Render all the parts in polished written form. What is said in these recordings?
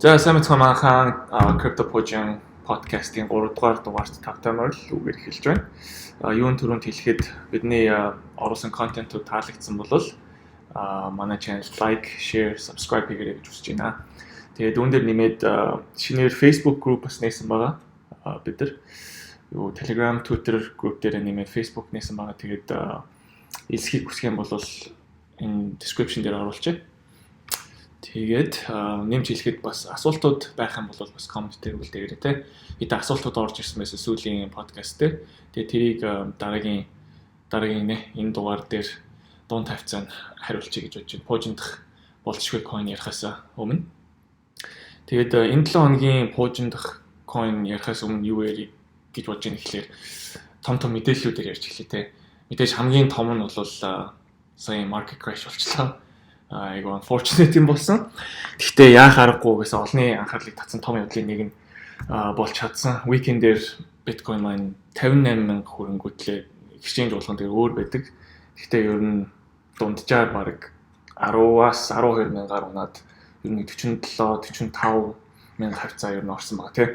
За сайн мэцхан крипто пожин подкастын 3 дугаар дугаарт тавтай морил үгээр эхэлж байна. Юун түрүүнд хэлэхэд бидний оруулсан контентууд таалагдсан бол манай channel like, share, subscribe хийгээрэй гэж хүсэж байна. Тэгээд үүн дээр нэмээд шинээр Facebook group бас нээсэн байгаа. Бид нар Telegram, Twitter group дээр нэмээд Facebook нээсэн байгаа. Тэгээд илсхийг хүсэх юм бол энэ description дээр оруулчих. Тэгээд нэмж хэлэхэд бас асуултууд байх юм бол бас коммент дээр үлдээгээрэй те. Хэдэн асуултууд орж ирсэн байсан сүүлийн подкаст дээр. Тэгээд тэрийг дараагийн энэ дугаар дээр дунд тавьцаанд хариулчих гэж бодож байна. Пожиндах болцшгүй coin ярихаас өмнө. Тэгээд энэ 7 хоногийн пожиндах coin ярихаас өмнө юу ярих гэж бодож байна гэхлээр том мэдээллүүдээр ярьж эхлэе те. Мэдээж хамгийн том нь бол сая market crash болчихлоо. Айгу unfortunate юм болсон. Гэхдээ яах аргагүй гэсэн олонний анхаарлыг татсан том явдлын нэг нь болж чадсан. Weekend дээр Bitcoin маань 58,000 хөрөнгөтлээ exchange болгон дээр өөр байдаг. Гэхдээ ер нь дунджаар баг 10-аас 12 мянгаар унаад ер нь 47-45 мянга хавцаа ер нь орсон байгаа тийм.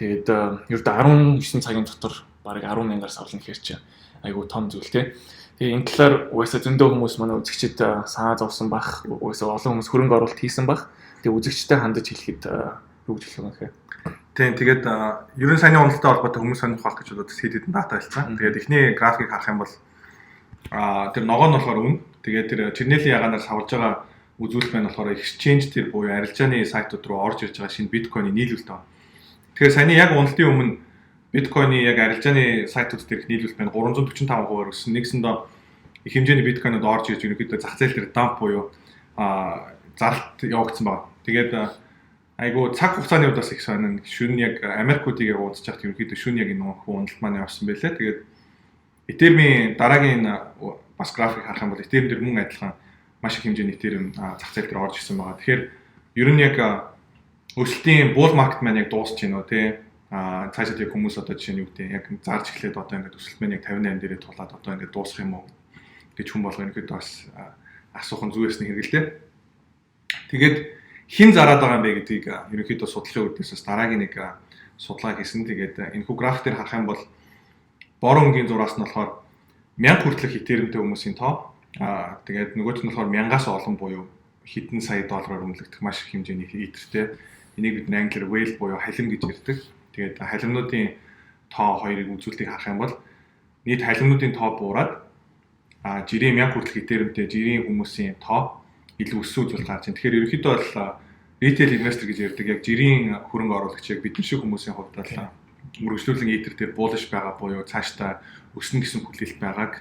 Тэгээд ер нь 19 цагийн дотор баг 10 мянгаас олно гэхэр чи айгу том зүйл тийм. Тэгээ энэ талаар угаасаа зөндөө хүмүүс манай үзэгчид санаа зовсон бах, угаасаа олон хүмүүс хөрөнгө оруулалт хийсэн бах. Тэгээ үзэгчтэй хандаж хэлэхэд юу гэж хэлэх юм бэ? Тийм тэгээд ерөн саяны уналттай холбоотой хүмүүс сонирх байх гэж бодоод хэд хэдэн дата хэлсэн. Тэгээд эхний графикийг харах юм бол тэр ногоо нь болохоор үнэ. Тэгээд тэр Чернелийн ягаанаар савлж байгаа үзүүлэлт маань болохоор exchange тэр буюу арилжааны сайтууд руу орж ирж байгаа шинэ биткойны нийлүүлэлт байна. Тэгэхээр саяны яг уналтын өмнө биткойны яг арилжааны сайтууд дээрх нийлүүлэлт маань 345% өссөн. Нэгсэндээ их хэмжээний биткойнууд орж ирж ерөнхийдөө зах зээл дээр дамп буюу заралт явагдсан байна. Тэгээд айгу цаг хугацааны хувьд бас их сонин шүн яг Америкуудыг уудаж хахад ерөнхийдөө шүн яг энэ уналт маань явсан байлээ. Тэгээд Ethereum-ийн дараагийн бас график харах юм бол Ethereum дээр мөн адилхан маш их хэмжээний Ethereum зах зээл дээр орж ирсэн байна. Тэгэхээр ер нь яг өсөлтийн bull market маань яг дуусч байна уу тий. Цаашаа яг хүмүүс одоо жишээ нь юу гэдэг яг зарж эхлээд одоо ингээд өсөлт маань яг 58 дээрээ тулаад одоо ингээд дуусах юм уу гэж хүн болго ерөнхийдөө бас асуух нь зүйсний хэрэгэлтэй. Тэгээд хин зараад байгаа юм бэ гэдгийг ерөнхийдөө судлалын үүднээс бас дараагийн нэг судалгаа хийсэн. Тэгээд энэ график дээр харах юм бол борон өнгийн зураас нь болохоор 1000 хүртэлх Ethereum-тэй хүмүүсийн тоо тэгээд нөгөөт нь болохоор 1000-аас олон буюу хэдэн сая доллараар үнэлэгдэх маш их хэмжээний Ether-тэй энийг бид англиар whale буюу халим гэж ярьдаг. Тэгээд халимнуудын тоо хоёрыг үзүүлэлтийг харах юм бол нийт халимнуудын тоо буураад жирийн 1000 хүртэлх Ethereum-тэй жирийн хүмүүсийн тоо илүү өссөн үзүүлэлт гарч байна. Тэгэхээр ерөнхийдөө бол retail investor гэж ярьдаг яг жирийн хөрөнгө оруулагчийг бидний шиг хүмүүсийн хувьд бол мөрөгжлүүлэн Ether дээр bullish байгаа буюу цаашдаа өснө гэсэн хүлээлт байгааг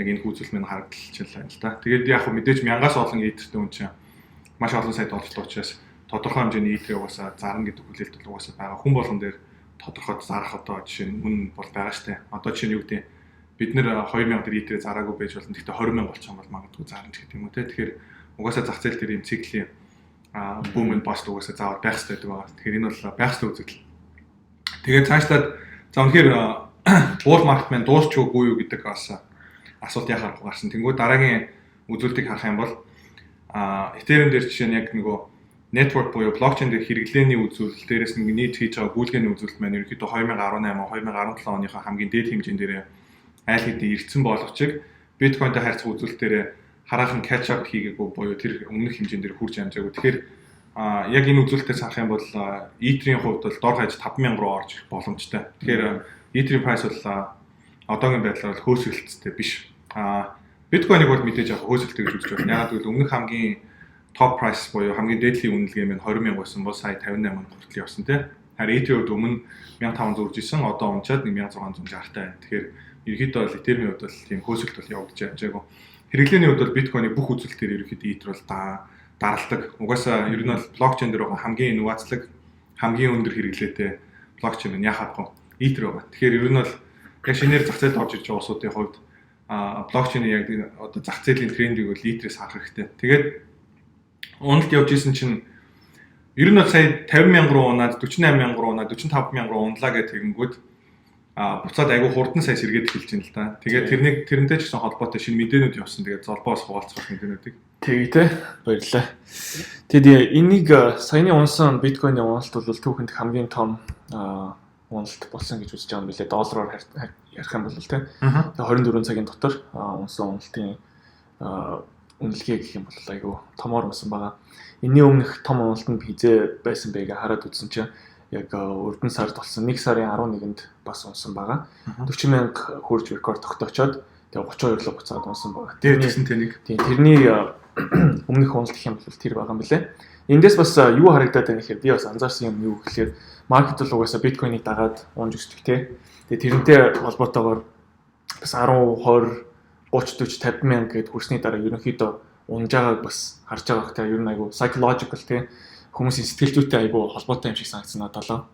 яг энэ үзүүлэлт маань харагдчихж байна л да. Тэгээд яг мэдээж 1000-аас олон Ether-тэй хүн чинь маш олон сая доллартай учраас тодорхой хэмжээний Ether угаасаа зарна гэдэг хүлээлт бол угаасаа байгаа. Хүн болгон дээр тодорхой зарах одоо жишээ нь мөн бол байгаа штэ. Одоо жишээ нь юу гэдэг бид нэр 2000 дээр Ether зараагүй байж болно. Гэхдээ 20,000 болчих юм бол магадгүй зарна гэх юм уу те. Тэгэхээр угаасаа зах зээл дээр юм циклийн boom and bust угаасаа заавал байх хэрэгтэй байгаа. Тэгэхээр энэ бол байх хэрэгтэй үзэгдэл. Тэгээд цаашлаад за үнэхээр bull market маань дуусч үгүй юу гэдэг бас асуулт яхаар гарсан. Тэнгүүд дараагийн үзүүлэлтийг харах юм бол Ethereum дээр жишээ нь яг нөгөө network буюу блокчейн дээр хэрэглээний үзүүлэлт дээрээс нэг нийт хийж байгаа гүйлгээний үзүүлэлт маань ерөнхийдөө 2018-2017 оныхоо хамгийн дээд хэмжээнд дээр айл хэдийн ирсэн боловч биткойнтой харьцах үзүүлэлт дээр хараахан catch up хийгээгүй буюу тэр өмнөх хэмжээнд дээр хүрч амжаагүй. Тэгэхээр яг энэ үзүүлэлтээс харах юм бол Ether-ийн хувьд бол дор хаяж 5,000 руу орж ирэх боломжтой. Тэгэхээр Ether-ийн price бол одоогийн байдлаар хөөсөлттэй биш. Биткойныг бол мэдээж яг хөөсөлттэй гэж үзэж байна. Яг гэвэл өмнөх хамгийн топ price буюу хамгийн дээдлийн үнэлгээ маань 20,000 байсан бол сая 58,000 хүртэл явсан тийм. Харин Ether-ийн хувьд өмнө 1500 үрж исэн, одоо унчаад 1660 таа байна. Тэгэхээр ерөнхийдөө бол Ethereum-ийн хувьд бол тийм хөөсөлт бол явагдаж амжаагүй. Хэрэглээний хувьд бол биткойны бүх үзүүлэлтээр ерөнхийдөө Ether бол даралдаг. Угаасаа ер нь бол блокчейн дээр байгаа хамгийн инновацлог, хамгийн өндөр хэрэглээтэй блокчейн нь яхахгүй Ether байгаа. Тэгэхээр ер нь бол яг шинээр зах зээлд орж ирж байгаа улсуудын хувьд блокчейн яг одоо зах зээлийн трендийг бол Ether-ээс харах хэрэгтэй. Тэгээд уналт явж исэн чинь ер нь бол сая 50,000 руу унаад 48,000 руу унаад 45,000 руу унлаа гэх тэгэнгүүт буцаад айгүй хурдан сая сэргээд эхэлж байна л да. Тэгээд тэрнтэй ч гэсэн холбоотой шинэ мэдээнүүд явсан. Тэгээд золбоос хуваалцах мэдээнүүдийг. Тэгээ тэ баярлалаа. Тэгээд энийг саяны унсан биткойны уналт бол түүхэнд хамгийн том уналт болсон гэж үзэж байгаа юм билээ. Доллараар ярих юм бол тэ. Тэгээд 24 цагийн дотор унсан уналтын үнэлгээ гэх юм бол айгүй томоор унсан байгаа. Энийн өмнөх том уналтанд хизээ байсан байга хараад үзсэн чинь яг урдын сард болсон 1 сарын 11-нд бас унсан байгаа. 40,000 хүрж рекорд тогтоочоод тэгээ 32 руу буцаад унсан байгаа. Тэрнийсэн тэнийг. Тэрний өмнөх уналт гэх юм бол тэр байгаа юм билээ. Эндээс бас юу харагдаад байна гэхээр би бас анзаарсан юм юу гэхээр маркет бол угаасаа биткойныг дагаад унж өсдөг те. Тэгээ тэрнтэй холбоотойгоор бас 10, 20, 30, 40, 50 мянга гэд хүрсний дараа ерөнхийдөө унж байгааг бас харж байгаа хэрэгтэй. Ер нь айгу psychological те хүмүүсийн сэтгэл зүйтэй айгу холбоотой юм шиг санагдсан надад.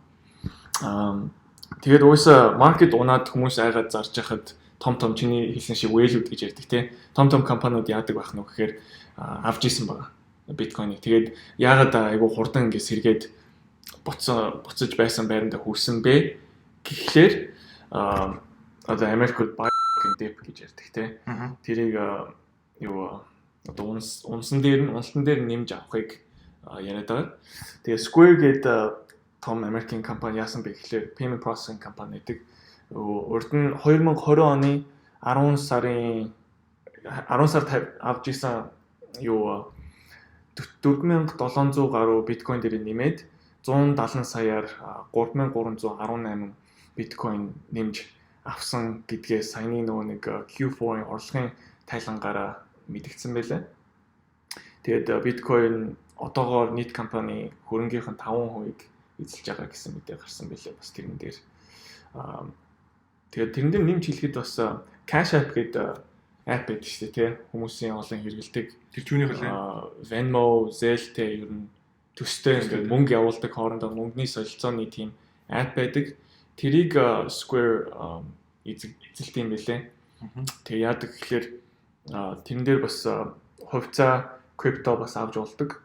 Тэгээд угаасаа маркет унаад хүмүүс айгаад зарж яхад том чиний хэлсэн шиг whale-уд гэж ярьдаг те. Том компаниуд яадаг байх нь гэхээр авч исэн байгаа биткойныг. Тэгээд яагаад айгу хурдан ингэ сэргээд буцаж байсан байранда хүрсэн бэ гэхлээр одоо Америкт деп гэж ярьдаг те. Тэрийг юу одоо уналтан дээр нэмж авахыг яриад байгаа. Тэгээ Square гэдэг том Америкийн компани яасан бэ гэхлээр payment processing компани гэдэг. Урд нь 2020 оны 10 сард авч исэн юу 4700 гаруй биткойн дээр нэмээд 170 саяар 3318 биткойн нэмж авсан гэдгээ саяны нөгөө нэг Q4-ийн орлогын тайлангаараа мэдгдсэн байлаа. Тэгээд биткойн одоогоор нийт компани хөрөнгөхийн 5% эзэлж байгаа гэсэн мэдээ гарсан байлаа бас тэрэн дээр. Тэгээд тэрэн дээр нэмж хэлэхэд бас Cash App гэдэг app байдаг шүү дээ тий. Хүмүүсийн олон хэрэгэлдэг. Тэр чүүнийх л Venmo, Zelle тэ ер нь төстэй ингээд мөнгө явуулдаг хоорондоо мөнгөний солилцооны team app байдаг. Тэрийг Square эзэлт юм байлээ. Тэгээ яадаг гэхээр тэрэн дээр бас хувьцаа крипто бас авч болдог.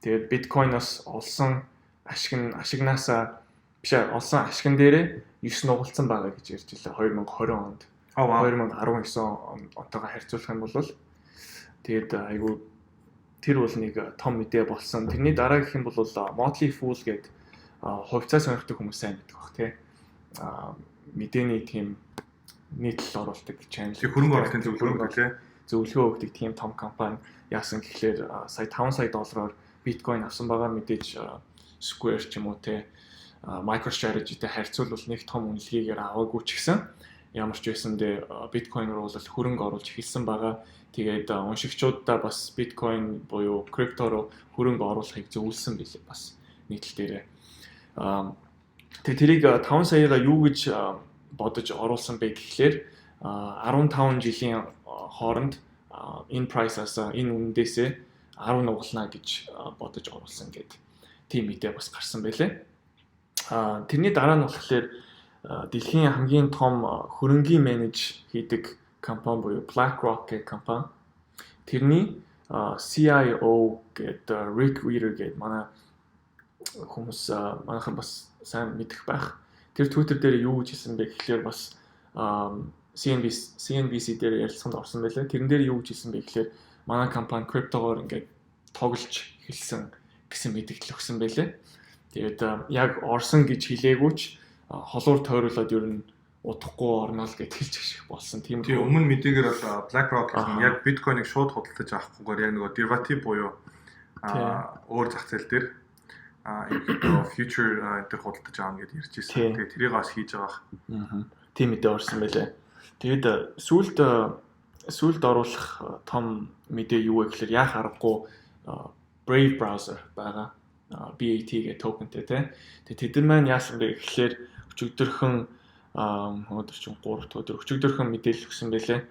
Тэгээд биткойноос олсон ашигнаасаа биш олсон ашигн дээрээ 9 нугалцсан байгаа гэж ярьж байлаа 2020 онд. 2019 онтойгоо харьцуулах юм бол тэгээд айгүй тэр бол нэг том мэдээ болсон. Тэрний дараа гэх юм бол Motley Fool гэдэг хувьцаа сонирхдаг хүмүүс сайн мэддэг баг тий. Мэдээний team нийтлэл оруулдаг channel. Хөрөнгө оруулалтын зөвлөгөө тий. Зөвлөгөө өгдөг team том компани яасан гэхлээр сая $5 сая биткойн авсан байгаа мэдээж Square ч юм уу тий MicroStrategy-тэй харьцуулбал нэг том үнэлгээгээр аваагүй ч гэсэн ямар ч байсандээ биткойн руу бол хөрөнгө оруулж эхэлсэн байгаа. Тэгээд уншигчдаа бас биткойн буюу крипто руу хөрөнгө оруулахыг зөвлөсөн билээ бас нийтлэл дээрээ. Тэгээд тэрийг 5 саяга юу гэж бодож оруулсан бэ гэхлээр 15 жилийн хооронд энэ price-аас энэ үнэндээсээ 10 нугална гэж бодож оруулсан гэдэг тийм мэдээ бас гарсан байлээ. Тэрний дараа нь болохоор дэлхийн хамгийн том хөрөнгийн менеж хийдэг компани буюу BlackRock гэх компани. Тэрний CIO гэдэг Rick Rieder гэдэг манай хүмүүс манайхан бас сайн мэдэх байх. Тэр Twitter дээр юу гэж хэлсэн бэ гэхлээр бас CNBC дээр ярилцлаганд орсон байлаа. Тэрэн дээр юу гэж хэлсэн бэ гэхлээр манай компани криптогоор ингээд тоглож хэлсэн гэсэн мэдээлэл өгсөн байлаа. Тэгээд яг орсон гэж хэлээгүй ч холуур тойруулаад ер нь удахгүй орно л гэж хэлж гэх болсон. Тийм үү. Өмнө мэдээгээр бол BlackRock яг биткойныг шууд худалдаж авахгүйгээр яг нөгөө derivative буюу өөр зах зээл дээр future дээр худалдаж аавна гэдээ ярьж ирсэн. Тэгээд тэрийг бас хийж байгаа. Тийм мэдээ орсон байлаа. Тэгээд сүүлд оруулах том мэдээ юу вэ гэхээр яах аргагүй Brave browser байгаа. BAT гэх токентэй тий. Тэгээд тэд нар маань яасан бэ гэхээр өчигдөрхөн өнөөдөр чинь 3 дахь өдөр өчигдөрхөн мэдээлэл өгсөн байлээ.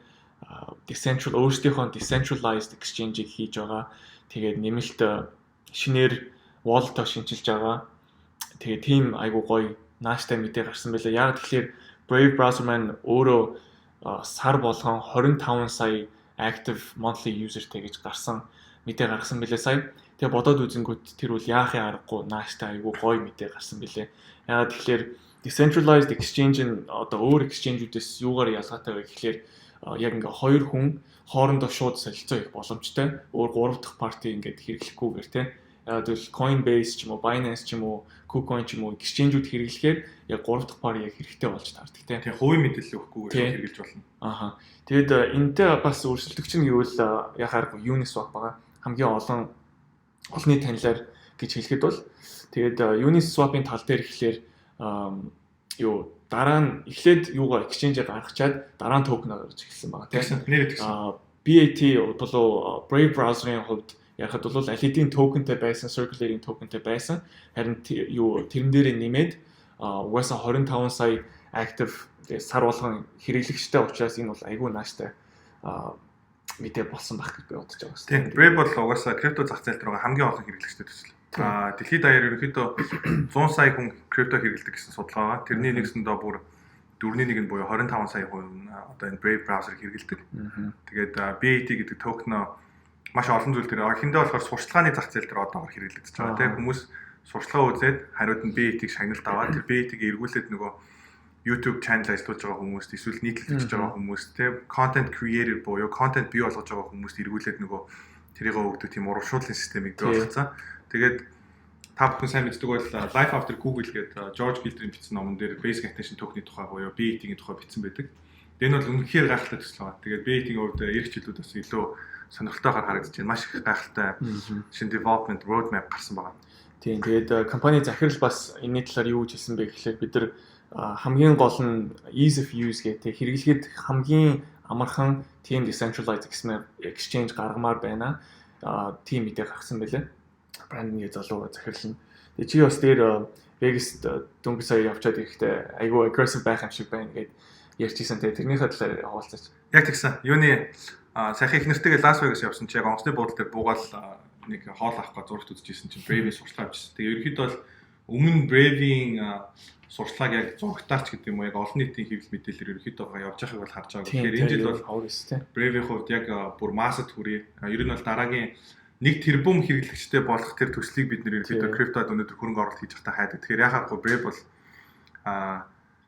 Өөрсдийнхөө decentralized exchange-ийг хийж байгаа. Тэгээд нэмэлт шинээр wallet шинжилж байгаа. Тэгээд тийм айгу гоё нааштай мэдээ гарсан байлээ. Яг тэгэхээр Brave browser маань өөрөө сар болгон 25 сая active monthly userтэй гэж гарсан мэдээ гаргасан байлээ сая. Тэгээ бодоод үзэнгүүт тэр бол яахын аргагүй нааштай айгу гоё мэдээ гарсан байлээ. Ягаад тэгэхээр decentralized exchange нь одоо өөр exchange-үүдээс юугаар ялгаатай вэ гэхээр яг ингээ хоёр хүн хоорондоо шууд солилцоо хийх боломжтой. Өөр гурав дахь парти ингээд хэрэглэхгүйгээр тийм. Тэгвэл Coinbase ч юм уу, Binance ч юм уу, KuCoin ч юм уу exchange-үүд хэрэглэхээр яг гурав дахь парти яг хэрэгтэй болж таардаг тийм. Тэгээ хувийн мэдээлэл өгөхгүйгээр хэрэглэж болно. Аха. Тэгээд энэтэй бас өрсөлдөгч нь гэвэл яхаар Uniswap байгаа. Хамгийн олонний танилаар гэж хэлэхэд бол тэгээд Uniswap-ийн тал дээр ихлээр дараа нь эхлээд юугаар exchange-ээр гаргачаад дараа нь токен гаргаж эхэлсэн байгаа тийм. BAT болоо Brave browser-ийн хувьд яхад бол алидийн токентэй байсан, circulating tokентэй байсан. Харин тэрэн дээрээ нэмээд угаасаа 25 сая active сар болгон хэрэглэгчтэй учраас энэ бол айгүй нааштай мэдээ болсон байх гэж би бодож байгаа юм. Тийм. Brave бол угаасаа крипто зах зээл дээр хамгийн олон хэрэглэгчтэй төсөл. Дэлхийд даяар ерөнхийдөө 100 сая хүн крипто хэрэглэдэг гэсэн судалгаа байгаа. Тэрний нэгсэндээ бүр 4-1 нь буюу 25 сая хүн одоо энэ Brave browser хэрэглэдэг. Тэгээд BAT гэдэг токен маш олон зүйл дээр эхэндээ болохоор сурчлагын зах зээл дээр одоогоор хэрэглэгдэж байгаа. Тэгээд хүмүүс сурчлага үзээд хариуд нь BAT-ийг шагналт аваад тэр BAT-ийг эргүүлээд нөгөө YouTube channel ажиллуулж байгаа хүмүүст эсвэл нийтлэлж байгаа хүмүүст тийм content creator буюу content бий болгож байгаа хүмүүст эргүүлээд нөгөө тэрийг өгдөг тийм урамшууллын системийг бий болгоцсон. Тэгээд та бүхэн сайн мэддэг бол Life After Google гэдэг George Gilder-ийн бичсэн номон дээр Basic Attention Token-ийн тухай буюу BAT-ийн тухай бичсэн байдаг. Энэ бол үнэхээр гайхалтай төсөл байна. Тэгээд BAT-ийн хувьд эх жилүүд бас илүү сонирхолтойгоор харагдаж байна. Маш их гайхалтай шинэ development roadmap гарсан байна. Тийм. Тэгээд компани захирал бас энэ талаар юу гэж хэлсэн бэ гэхлээр бид нар хамгийн гол нь ease of use гэдэг хэрэглэхэд хамгийн амархан team decentralized exchange гаргамаар байна. Team мэдээ гаргасан байлээ. Брандинг залуу захирал нь. Тэгээ чи бас дээр Vegas дөнгөж сая явчаад ирэхдээ айгүй aggressive байх юм шиг байна гэд ярьчихсан. Тэгээ тэрнийхээ талаар хаваалцаач. Яг тэгсэн. Юуны сайхан их нэртэйгээ Las Vegas явсан чи яг онгоцны буудлын дээр буугаал нэг хоол авах гэж зурагт үзчихсэн чинь Brave-ийн сурчлага авчихсан. Тэгээ ерөнхийдөө бол өмнө Brave-ийн сурчлага яг зурагтаарч гэдэг юм уу яг олон нийтийн хэвлэл мэдээлэлээр ерөнхийдөө явж байгааг бол харж байгаа. Тэгэхээр энэ жил бол Brave-ийн хувьд яг бүр массад хүрээ. Ер нь бол дараагийн 1 тэрбум хэрэглэгчтэй болох тэр төслийг бид нэр ерөнхийдөө криптод өнөөдөр хөрөнгө оруулалт хийж байхдаа хайдаг. Тэгэхээр яхахгүй Brave бол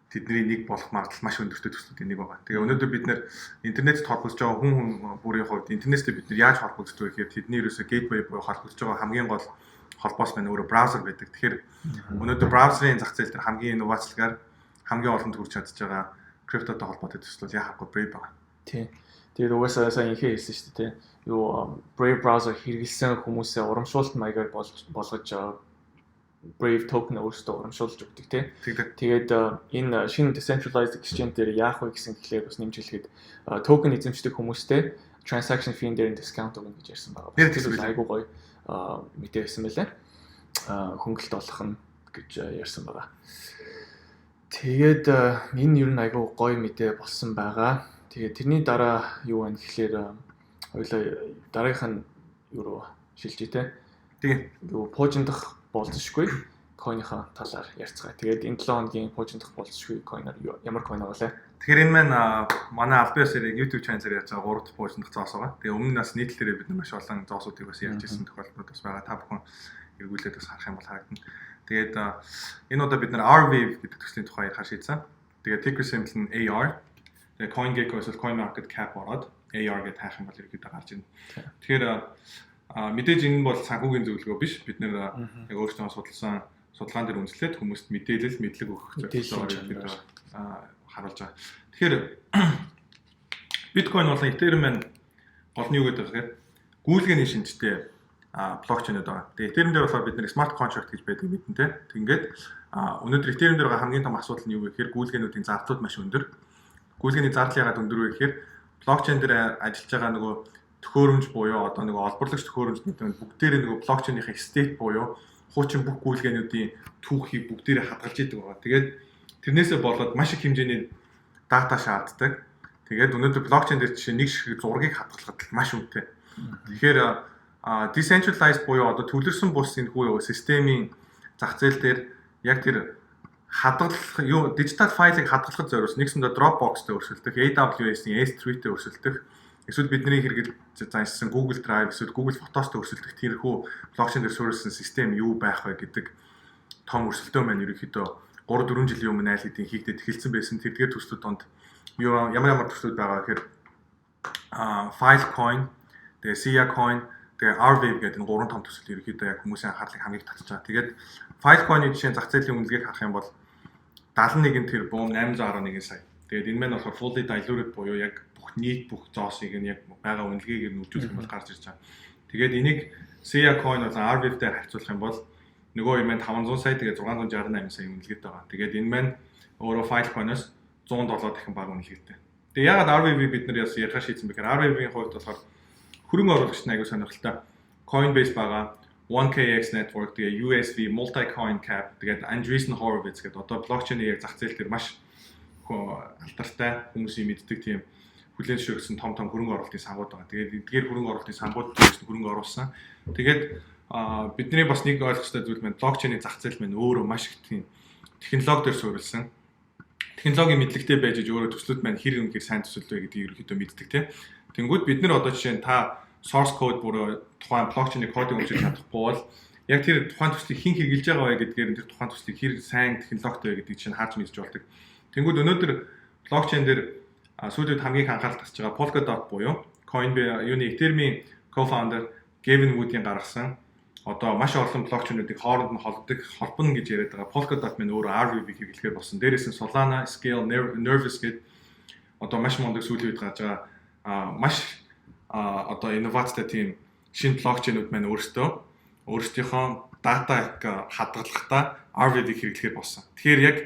тэдний нэг болох магадлал маш өндөртэй төслүүдийн нэг байгаа. Тэгээ өнөөдөр бид нэр интернэтэд холбогдож байгаа хүн бүрийн хувьд интернеттэй бид нэр яаж холбогдож байгаа гэхээр тэдний ерөөсөө gateway буюу холбогдож байгаа хамгийн гол холбоос маань өөрөө браузер байдаг. Тэгэхээр өнөөдөр браузерын зах зээл дээр хамгийн инновацлагаар хамгийн олон төгрөж чадж байгаа криптотой холбоотой төсөл бол яхахгүй Brave байгаа. Тийм. Тэгээд угаасаа сайн ихээ хэлсэн шүү дээ. Юу Brave browser хэрэглэсэн хүмүүсээ урамшуулалт маягаар болгож Brave token өөрсдөө урамшуулж өгдөг тийм. Тэгээд энэ шинэ decentralized exchange дээр яах вэ гэсэн гэхлээр бас нэмж хэлэхэд token эзэмшдэг хүмүүстэй transaction fee дээр discount өгнө гэж ярьсан байгаа. Тэр айгуу гоё мэдээ байсан байлаа. Хөнгөлт олох нь гэж ярьсан байгаа. Тэгээд энэ ер нь айгуу гоё мэдээ болсон байгаа. Тэгээд тэрний дараа юу вэ гэхлээр хоёлаа дараагийнх нь юу руу шилжээ те. Тийм. Юу пуужиндах болцсохгүй coin-ийнхаа талаар ярьцгаая. Тэгээд энэ 7 хоногийн пуужиндах болцсохгүй coin-аар ямар coin авалаа? Тэгэхээр энэ маань манай Albios-ийн YouTube channel-аар яаж байгаа 3 дахь пуужиндах зоос байгаа. Тэгээ өмнө нь бас нийтлэлээр бид маш олон зоосуудыг бас ярьж ирсэн тохиолдлууд бас байгаа. Та бүхэн эргүүлээд бас харах юм бол харагдана. Тэгээд энэ удаа бид RWave гэдэг төслийн тухай ярих шийдсэн. Тэгээд ticker symbol нь AR. Тэгээд CoinGecko эсвэл CoinMarketCap ороод AR гэж таах юм бол ерөөдөө гарч ирнэ. Тэгэхээр мэдээж энэ бол санхүүгийн зөвлөгөө биш. Бид нэр яг өөрсдөө судалсан судалгаан дээр үндэслээд хүмүүст мэдээлэл, мэдлэг өгөх зорилгоор харуулж байгаа. Тэгэхээр биткойн болон Ethereum маань гол нь юу гэдэг вэ гэхээр гүйлгээний шинжтэй блокчейнүүд байгаа. Тэгээ Ethereum дээр болохоор бид нэр smart contract гэж байдаг мэднэ те. Тэгингээд өнөөдөр Ethereum дээр байгаа хамгийн том асуудал нь юу вэ гэхээр гүйлгээнүүдийн зардлууд маш өндөр. Гүйлгээний зардал яагаад өндөр вэ гэхээр блокчейн дээр ажиллаж байгаа нөгөө төхөөрөмж буюу одоо нөгөө олборлагч төхөөрөмжнүүд бүгдээрээ нөгөө блокчейнийхээ state буюу хуучин бүх гүйлгээнүүдийн түүхийг бүгдээрээ хадгалж идэг байгаа. Тэгээд тэрнээсээ болоод маш их хэмжээний дата шаарддаг. Тэгээд өнөөдөр блокчейн дээр жишээ нэг шиг зургийг хадгалахад маш үнэтэй. Тэгэхээр decentralized буюу одоо төвлөрсөн бус энэ хүү системийн зах зээл дээр яг тэр хадгалах юу дижитал файлыг хадгалахад зориулсан нэгсэндээ Dropbox-тэй өрсөлдөх, AWS-ийн S3-тэй өрсөлдөх, эсвэл бидний хэрэгэл заншсан Google Drive эсвэл Google Photos-тэй өрсөлдөх тэрхүү блокчейн дээр суурилсан систем юу байх вэ гэдэг том өрсөлдөөн маань ерөнхийдөө 3-4 жилийн өмнө айл хэдийн хийгдэж эхэлсэн байсан. Тэрдгээр төслүүд донд ямар төслүүд байгаа гэхээр Filecoin, тэгээ Siacoin, тэгээ Rwave гэдэг энэ 3 том төсөл ерөнхийдөө яг хүмүүсийн анхаарлыг хамгийн их татж байгаа. Тэгээд Filecoin-ийн жишээ зах зээлийн үнэлгээг харах юм бол 71 тэрбум 811 сая. Тэгээд энэ маань болохоор fully diluted буюу яг бүх зоосыг нь яг байгаа үнэлгээг нь үзүүлэх юм бол гарч ирж байгаа. Тэгээд энийг Siacoin болон Rwave-тэй харьцуулах юм бол нөгөө юм 500 сая тэгээд 668 сая үнэлгээтэй байгаа. Тэгээд энэ маань өөрөө Filecoin-оос 107 дахин бага үнэлгээтэй. Тэгээд ягаад Rwave бид нар яс ярих шийдсэн бэхээр Rwave-ийн хувьд болохоор хөрөнгө оруулагч нь аягүй сонирхолтой. Coinbase байгаа, 1KX network, тэгээ USV, multi-coin cap, тэгээд Andreessen Horowitz гэдэг одоо блокчейний яг зах зээл дээр маш алдартай хүмүүсийн мэддэг тийм хүлээн зөвшөөрсөн том хөрөнгө оруулалтын сангууд байгаа. Тэгээд эдгээр хөрөнгө оруулалтын сангууд дээрс хөрөнгө оруулсан. Тэгээд бидний бас нэг ойлгохтой зүйл маань блокчейний зах зээл маань өөрөө маш их тийм технологи дээр суурилсан. Технологийн мэдлэгтэй байж өөрөө төслүүд маань хэр үнэхээр сайн төсөл вэ гэдгийг ерөөхдөө мэддэг тийм. Тэнгүүд бид нар одоо жишээ нь та source code бүр тухайн блокчейний кодыг уншиж чадахгүй бол яг тэр тухайн төслийг хэн хэрэгжилж байгаа вэ гэдгээр тэр тухайн төслийг хэр сайн технологитой вэ гэдгийг чинь харж мэдж болдог. Тэнгүүд өнөөдөр блокчейн дээр сүүлийн хамгийн анхаарал татж байгаа Polkadot буюу Coinbase юуны Ethereum-ийн co-founder Gavin Wood-ийн гаргасан одоо маш олон блокчейнуудыг хооронд нь холбоно гэж яриад байгаа Polkadot маань өөрөө Rwave-ийг хэрэглэхээр болсон. Дээрээс нь Solana, Scale, Nervous гэдэг одоо маш мундаг сүүлийн үед гарч байгаа маш одоо инновацтай тийм шинэ блокчейнүүд маань өөрсдийнхөө датаг хадгалахдаа Rwave-ийг хэрэглэхээр болсон. Тэгэхээр яг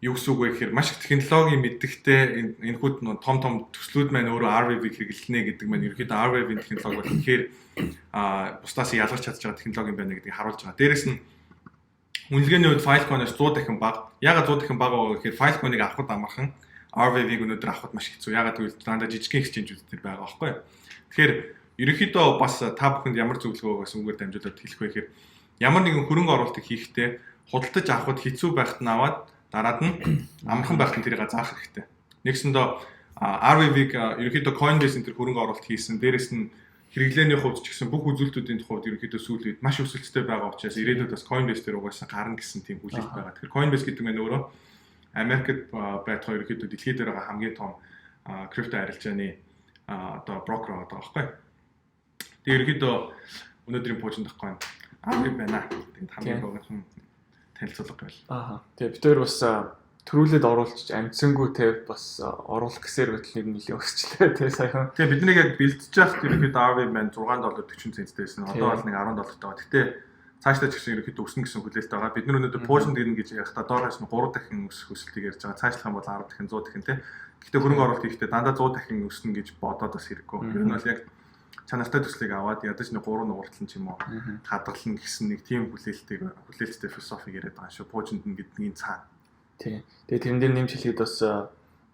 юу гэсэн үг вэ гэхээр маш их технологийн мэддэгтэй энэхүүд том төслүүд маань өөрөө Rwave-ийг хэрэглэнэ гэдэг маань ерөөхдөө Rwave-ийн технологи бол тэгэхээр бусдаас ялгарч чадж байгаа технологи юм байна гэдгийг харуулж байгаа. Дээрээс нь үнэлгээний үед Filecoin-оос 100 дахин бага. Ягаад 100 дахин бага вэ гэхээр Filecoin-ыг авахд амархан Rwave-ийг өнөөдөр авахд маш хэцүү. Ягаад гэвэл дандаа жижигхэн exchange-үүд төр байгаа байхгүй юу. Тэгэхээр ерөөхдөө бас та бүхэнд ямар зөвлөгөө өгсөн үгээр дамжуулаад хэлэх вэ гэхээр ямар нэгэн хөрөнгө оруулалтыг хийхдээ худалдаж авахд хэцүү байхад нь аваад дараад нь амархан байхад нь тэрийг заах хэрэгтэй. Нэгсэндээ Rwave-ийг ерөөхдөө Coinbase энэ хөрөнгө оруулалт хийсэн. Дээрээс нь хэрэглээний хувьд ч гэсэн бүх үзүүлэлтүүдийн хувьд ерөөхдөө сүүлийн үед маш өсөлттэй байгаа учраас ирээдүйд бас Coinbase дээр угаасаа гарна гэсэн тийм хүлээлт байгаа. Тэгэхээр Coinbase гэдэг нь өөрөө Америкт байтугай ерөөхдөө дэлхийд дээр байгаа хамгийн том крипто арилжааны одоо брокер байгаа байхгүй. Тэгээ ерөөхдөө өнөөдрийн пуужинд тахгүй Rwave байна. Тэгээд хамгийн богино танилцуулга байл. Тэгээ бид хоёр бас төрүүлээд оруулж амжсангүй те бас оруулах гэсээр хөтлөнийг нэлээд өсчлээ те саяхан. Тэгээ биднийг яг бэлдэж яхад ерөөхдөө Rwave маань $6.40 центтэйсэн. Одоо бол нэг $10 таа. Гэтэ цаашдаа ч гэсэн ерөөхдөө өснө гэсэн хүлээлт байгаа. Бид нар өнөөдөр пуужинд ирнэ гэж яхад доороос нь 3 дахин өсөлтийг ярьж байгаа. Цаашлах юм бол 10 дахин 100 дахин те. Гэтэ хөрөнгө оруулалт хийхдээ дандаа 100 дахин өснө гэж бодоод бас хэрэггүй. Ер нь бол яг чанартай төслийг аваад ядаж нэг 3 нугартал ч юм уу хадгална гэсэн нэг тийм хүлээлттэй философиг яриад байгаа шүү. Пуужинд нь гэдгийн цаа. Тийм. Тэгээ тэрэн дээр нэмж хэлэхэд бас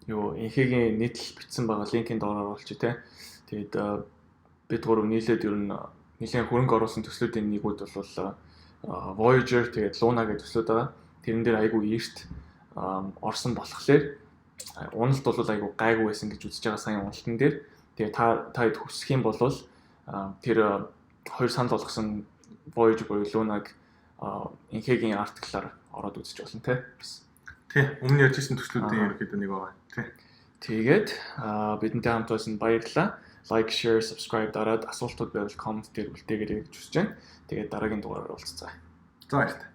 инхээгийн нийтлэл бичсэн байгаа линкийн доор оруулчих те. Тэгээд бид гурав нийлээд ер нь нэлийн хөрөнгө оруулсан төслүүдийн нэгүүд бол Voyager тэгээд Luna гэх төслүүд байгаа. Тэрэн дээр айгүй эрт орсон болохоор уналт бол айгүй гайгүй байсан гэж үзэж байгаа сайн уналтан дээр. Тэгээ та хүсэх юм бол тэр хоёр санал болгосон Voyager буюу Luna-г инхээгийн артиклаар ороод үзэж болно те. Тий, өмнө ярьжсэн төслүүдийн ерөөхдөө нэг байгаа. Тий. Тэгээд бидэнтэй хамт байсан баярлалаа. Like, share, subscribe дараад асуултууд байвал comment дээр үлдээгээрэй гэж хүсэж байна. Тэгээд дараагийн дугаараар уулзцаа. За баярлалаа.